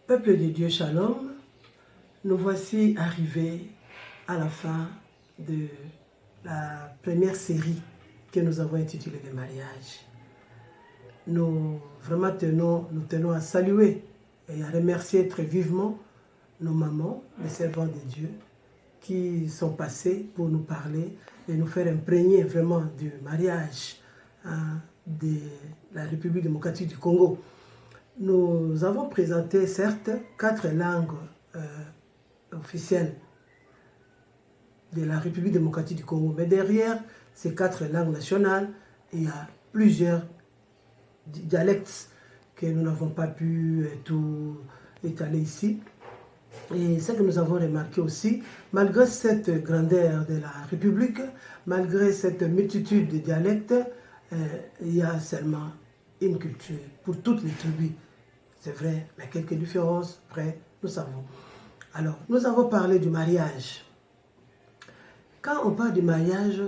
Peuple de Dieu, Shalom, nous voici arrivés à la fin de la première série que nous avons intitulée des mariages. Nous tenons à saluer et à remercier très vivement nos mamans, les servants de Dieu, qui sont passés pour nous parler et nous faire imprégner vraiment du mariage de la République démocratique du Congo. Nous avons présenté certes 4 langues officielles de la République démocratique du Congo, mais derrière ces 4 langues nationales, il y a plusieurs dialectes que nous n'avons pas pu tout étaler ici. Et ce que nous avons remarqué aussi, malgré cette grandeur de la République, malgré cette multitude de dialectes, il y a seulement une culture pour toutes les tribus. C'est vrai, mais quelques différences, après, nous savons. Alors, nous avons parlé du mariage. Quand on parle du mariage,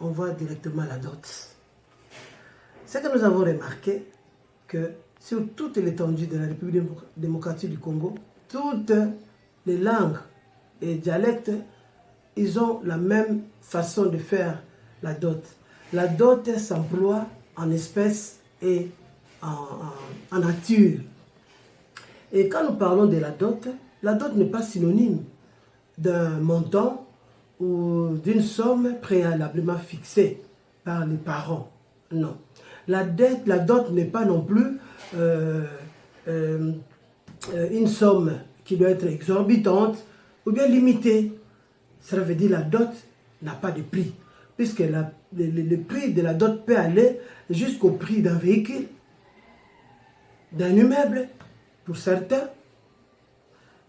on voit directement la dot. C'est que nous avons remarqué que sur toute l'étendue de la République démocratique du Congo, toutes les langues et dialectes, ils ont la même façon de faire la dot. La dot s'emploie en espèces et en nature. Et quand nous parlons de la dot n'est pas synonyme d'un montant ou d'une somme préalablement fixée par les parents. Non. La dot n'est pas non plus une somme qui doit être exorbitante ou bien limitée. Ça veut dire que la dot n'a pas de prix, puisque le prix de la dot peut aller jusqu'au prix d'un véhicule, d'un immeuble, pour certains,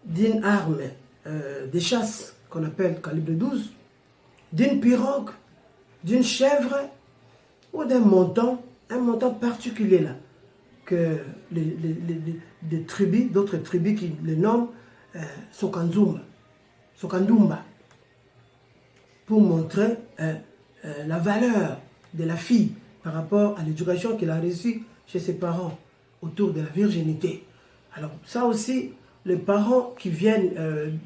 d'une arme de chasse qu'on appelle calibre 12, d'une pirogue, d'une chèvre ou d'un montant, un montant particulier là, que d'autres tribus qui le nomment Sokandumba, pour montrer la valeur de la fille par rapport à l'éducation qu'elle a reçue chez ses parents autour de la virginité. Alors ça aussi, les parents qui viennent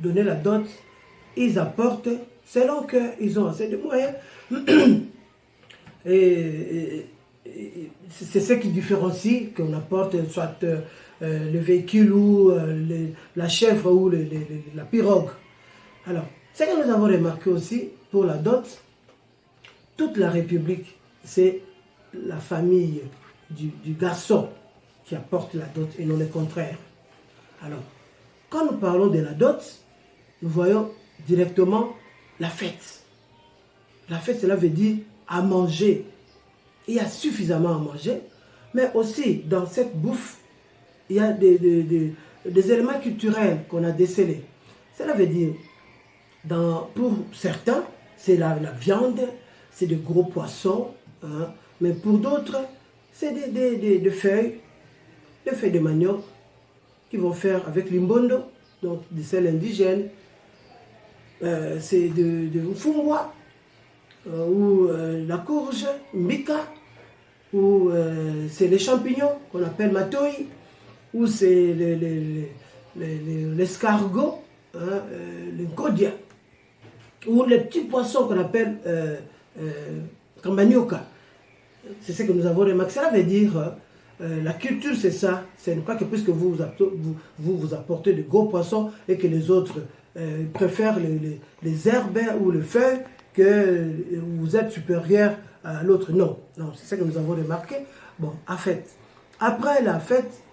donner la dot, ils apportent selon qu'ils ont assez de moyens. Et c'est ce qui différencie qu'on apporte soit le véhicule ou la chèvre ou la pirogue. Alors, ce que nous avons remarqué aussi pour la dot, toute la République, c'est la famille du garçon qui apporte la dot et non le contraire. Alors, quand nous parlons de la dot, nous voyons directement la fête. La fête, cela veut dire à manger. Il y a suffisamment à manger, mais aussi dans cette bouffe, il y a des éléments culturels qu'on a décelés. Cela veut dire, pour certains, c'est la viande, c'est des gros poissons, hein, mais pour d'autres, c'est des feuilles de manioc qui vont faire avec l'imbondo, donc des sels indigènes, c'est de fumwa, ou la courge, mbika, ou c'est les champignons qu'on appelle matoi, ou c'est l'escargot, hein, le kodia, ou les petits poissons qu'on appelle kambanioka. C'est ce que nous avons remarqué. Cela veut dire, la culture c'est ça, ce n'est pas que puisque vous apportez de gros poissons et que les autres préfèrent les herbes ou les feuilles, que vous êtes supérieur à l'autre. Non, c'est ça que nous avons remarqué. Bon, en fait, après la fête,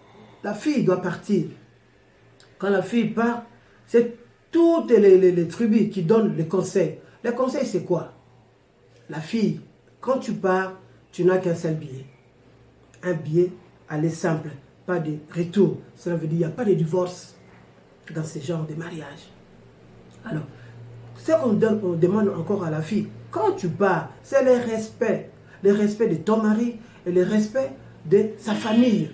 la fille doit partir. Quand la fille part, c'est toutes les tribus qui donnent les conseils. Les conseils, c'est quoi? La fille, quand tu pars, tu n'as qu'un seul billet. Un billet, aller simple, pas de retour. Cela veut dire qu'il n'y a pas de divorce dans ce genre de mariage. Alors, ce qu'on demande encore à la fille, quand tu pars, c'est le respect de ton mari et le respect de sa famille.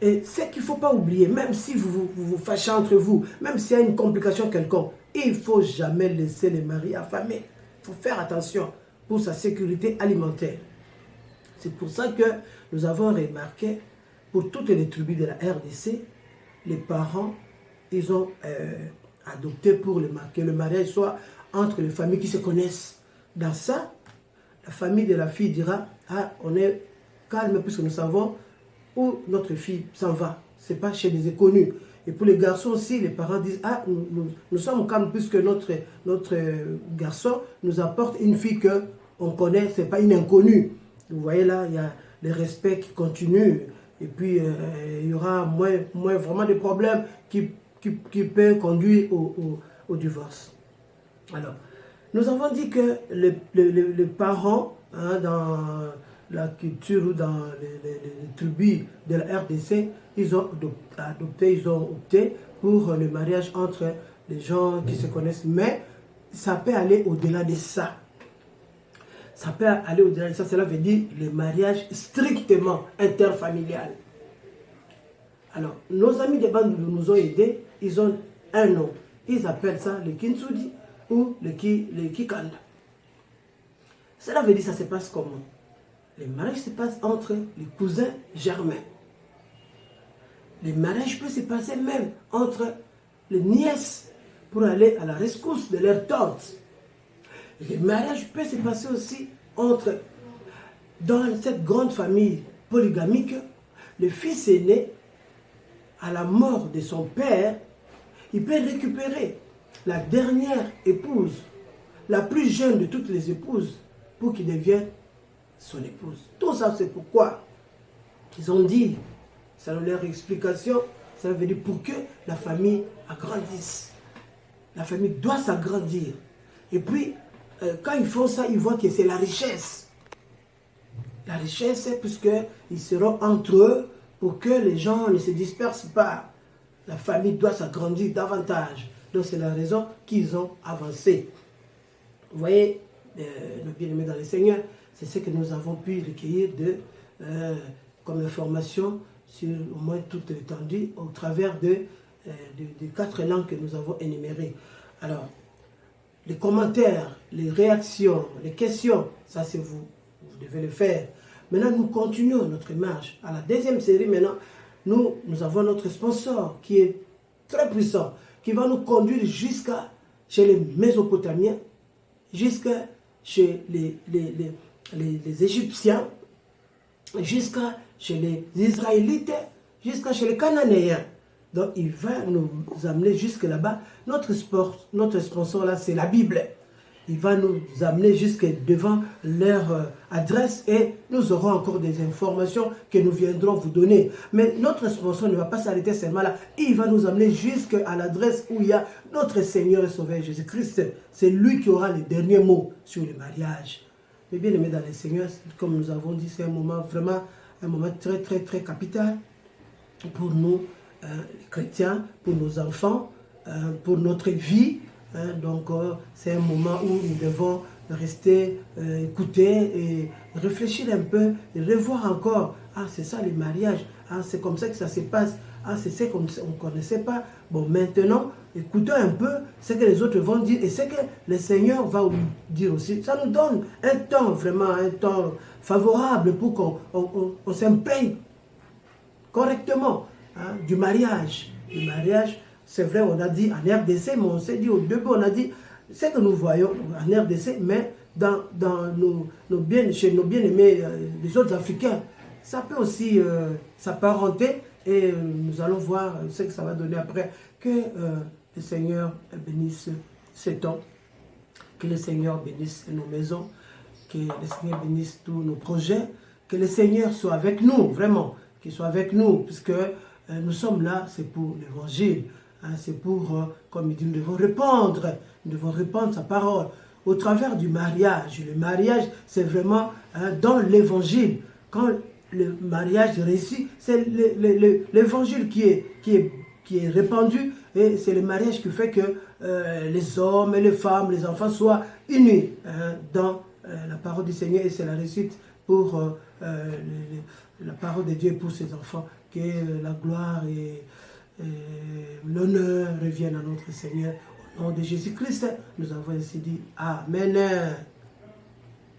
Et ce qu'il ne faut pas oublier, même si vous vous fâchez entre vous, même s'il y a une complication quelconque, il ne faut jamais laisser les maris affamés. Il faut faire attention pour sa sécurité alimentaire. C'est pour ça que nous avons remarqué, pour toutes les tribus de la RDC, les parents, ils ont adopté pour que le mariage soit entre les familles qui se connaissent. Dans ça, la famille de la fille dira, ah, on est calme puisque nous savons où notre fille s'en va. Ce n'est pas chez des inconnus. Et pour les garçons aussi, les parents disent, ah, nous sommes calmes puisque notre garçon nous apporte une fille qu'on connaît, ce n'est pas une inconnue. Vous voyez là, il y a le respect qui continue. Et puis, il y aura moins vraiment de problèmes qui peuvent conduire au divorce. Alors, nous avons dit que les parents, hein, dans la culture ou dans les tribus de la RDC, ils ont opté pour le mariage entre les gens qui se connaissent. Mais ça peut aller au-delà de ça. Ça peut aller au-delà de ça. Cela veut dire le mariage strictement interfamilial. Alors, nos amis de bande nous ont aidés. Ils ont un nom. Ils appellent ça le Kintsugi ou le Kikanda. Cela veut dire que ça se passe comment? Les mariages se passent entre les cousins germains. Les mariages peuvent se passer même entre les nièces pour aller à la rescousse de leur tante. Les mariages peuvent se passer aussi dans cette grande famille polygamique, le fils aîné, à la mort de son père, il peut récupérer la dernière épouse, la plus jeune de toutes les épouses, pour qu'il devienne son épouse. Tout ça, c'est pourquoi ils ont dit, selon leur explication, ça veut dire pour que la famille agrandisse. La famille doit s'agrandir. Et puis, quand ils font ça, ils voient que c'est la richesse. La richesse, c'est puisqu'ils seront entre eux pour que les gens ne se dispersent pas. La famille doit s'agrandir davantage. Donc, c'est la raison qu'ils ont avancé. Vous voyez, nos bien-aimés dans le Seigneur, c'est ce que nous avons pu recueillir comme information sur au moins toute l'étendue au travers des 4 langues que nous avons énumérées. Alors, les commentaires, les réactions, les questions, ça c'est vous devez le faire. Maintenant, nous continuons notre marche. À la deuxième série, maintenant, nous avons notre sponsor qui est très puissant, qui va nous conduire jusqu'à chez les Mésopotamiens, jusqu'à chez les Égyptiens, jusqu'à chez les Israélites, jusqu'à chez les Cananéens. Donc, il va nous amener jusque là-bas. Notre sponsor là, c'est la Bible. Il va nous amener jusque devant leur adresse et nous aurons encore des informations que nous viendrons vous donner. Mais notre sponsor ne va pas s'arrêter seulement là. Il va nous amener jusqu'à l'adresse où il y a notre Seigneur et Sauveur Jésus-Christ. C'est lui qui aura les derniers mots sur le mariage. Mais bien aimé dans le Seigneur, comme nous avons dit, c'est un moment vraiment, un moment très, très, très capital pour nous, les chrétiens, pour nos enfants, pour notre vie. Donc, c'est un moment où nous devons rester, écouter et réfléchir un peu et revoir encore. Ah, c'est ça les mariages. Ah, c'est comme ça que ça se passe. Ah, c'est ça qu'on ne connaissait pas. Bon, maintenant, écoutons un peu ce que les autres vont dire et ce que le Seigneur va nous dire aussi. Ça nous donne un temps, vraiment un temps favorable pour qu'on s'imprègne correctement du mariage. Du mariage. C'est vrai, on a dit en RDC, mais on s'est dit au début, on a dit ce que nous voyons en RDC, mais dans chez nos bien-aimés, les autres Africains, ça peut aussi s'apparenter et nous allons voir ce que ça va donner après. Que le Seigneur bénisse ces temps, que le Seigneur bénisse nos maisons, que le Seigneur bénisse tous nos projets, que le Seigneur soit avec nous, vraiment, qu'il soit avec nous, puisque nous sommes là, c'est pour l'évangile. C'est pour, comme il dit, nous devons répandre sa parole au travers du mariage. Le mariage, c'est vraiment dans l'évangile. Quand le mariage réussit, c'est l'évangile qui est répandu et c'est le mariage qui fait que les hommes et les femmes, les enfants soient unis dans la parole du Seigneur et c'est la réussite pour la parole de Dieu pour ses enfants, que la gloire et l'honneur revienne à notre Seigneur. Au nom de Jésus-Christ, nous avons ainsi dit Amen.